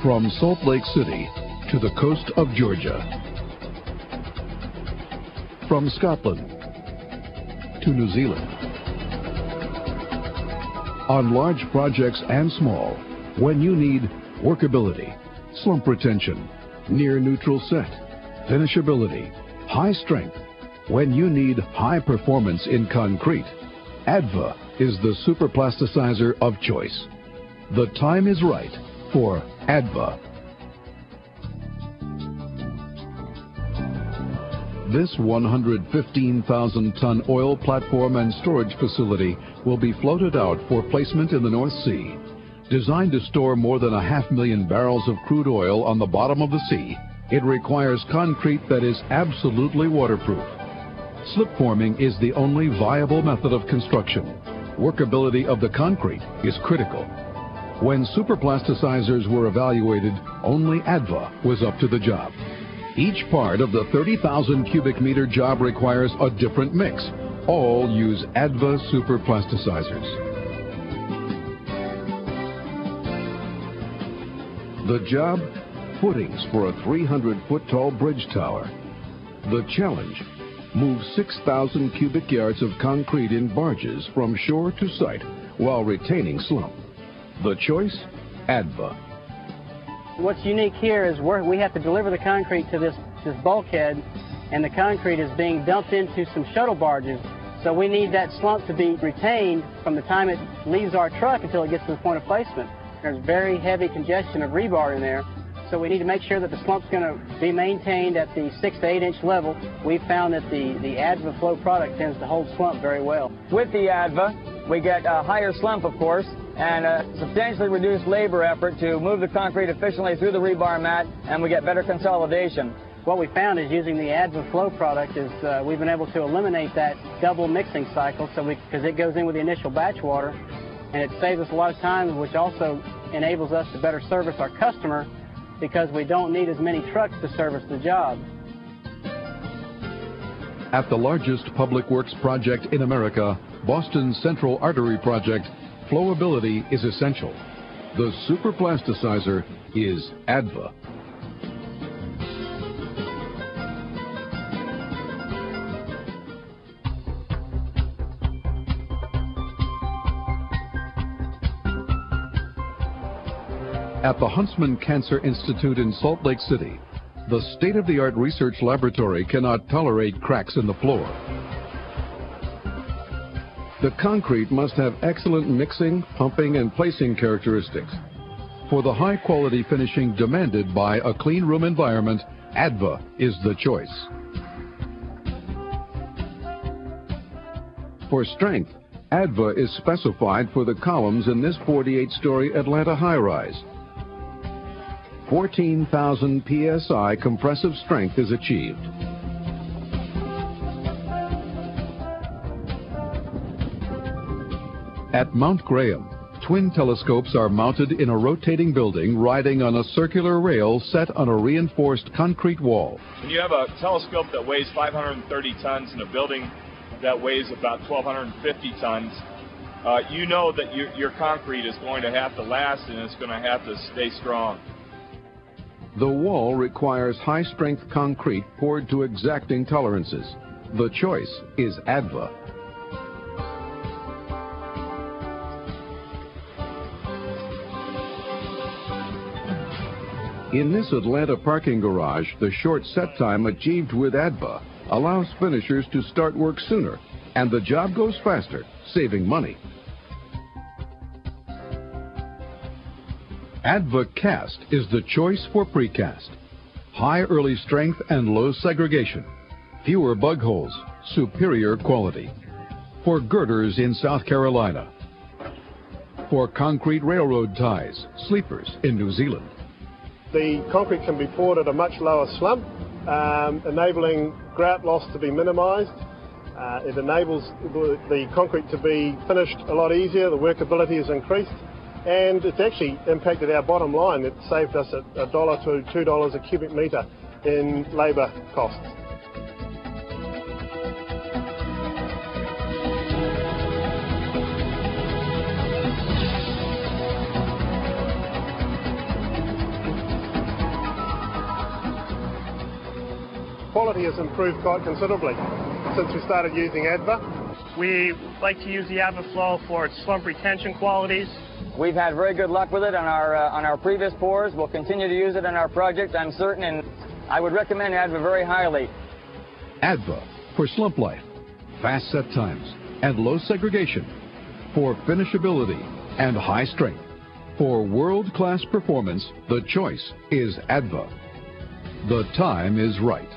From Salt Lake City to the coast of Georgia. From Scotland to New Zealand. On large projects and small, when you need workability, slump retention, near neutral set, finishability, high strength, when you need high performance in concrete, ADVA is the superplasticizer of choice. The time is right for ADVA. This 115,000-ton oil platform and storage facility will be floated out for placement in the North Sea. Designed to store more than 500,000 barrels of crude oil on the bottom of the sea, it requires concrete that is absolutely waterproof. Slip forming is the only viable method of construction. Workability of the concrete is critical. When superplasticizers were evaluated, only ADVA was up to the job. Each part of the 30,000 cubic meter job requires a different mix. All use ADVA superplasticizers. The job? Footings for a 300-foot tall bridge tower. The challenge? Move 6,000 cubic yards of concrete in barges from shore to site while retaining slump. The choice? ADVA. What's unique here is we have to deliver the concrete to this bulkhead, and the concrete is being dumped into some shuttle barges. So we need that slump to be retained from the time it leaves our truck until it gets to the point of placement. There's very heavy congestion of rebar in there, so we need to make sure that the slump's going to be maintained at the 6 to 8 inch level. We've found that the ADVA flow product tends to hold slump very well. With the ADVA, we get a higher slump, of course, and a substantially reduced labor effort to move the concrete efficiently through the rebar mat, and we get better consolidation. What we found is using the ADVA flow product is we've been able to eliminate that double mixing cycle because it goes in with the initial batch water, and it saves us a lot of time, which also enables us to better service our customer because we don't need as many trucks to service the job. At the largest public works project in America, Boston's Central Artery Project, flowability is essential. The superplasticizer is ADVA. At the Huntsman Cancer Institute in Salt Lake City, the state-of-the-art research laboratory cannot tolerate cracks in the floor. The concrete must have excellent mixing, pumping, and placing characteristics. For the high-quality finishing demanded by a clean room environment, ADVA is the choice. For strength, ADVA is specified for the columns in this 48-story Atlanta high-rise. 14,000 psi compressive strength is achieved. At Mount Graham, twin telescopes are mounted in a rotating building riding on a circular rail set on a reinforced concrete wall. When you have a telescope that weighs 530 tons and a building that weighs about 1,250 tons, you know that your concrete is going to have to last and it's going to have to stay strong. The wall requires high-strength concrete poured to exacting tolerances. The choice is ADVA. In this Atlanta parking garage, the short set time achieved with ADVA allows finishers to start work sooner, and the job goes faster, saving money. ADVA Cast is the choice for precast. High early strength and low segregation. Fewer bug holes, superior quality. For girders in South Carolina. For concrete railroad ties, sleepers in New Zealand. The concrete can be poured at a much lower slump, enabling grout loss to be minimised. It enables the concrete to be finished a lot easier, the workability is increased, and it's actually impacted our bottom line. It saved us $1 to $2 a cubic metre in labour costs. quality has improved quite considerably since we started using ADVA. We like to use the ADVA flow for its slump retention qualities. We've had very good luck with it on our previous pours. We'll continue to use it on our project, I'm certain, and I would recommend ADVA very highly. ADVA for slump life, fast set times, and low segregation. For finishability and high strength. For world-class performance, the choice is ADVA. The time is right.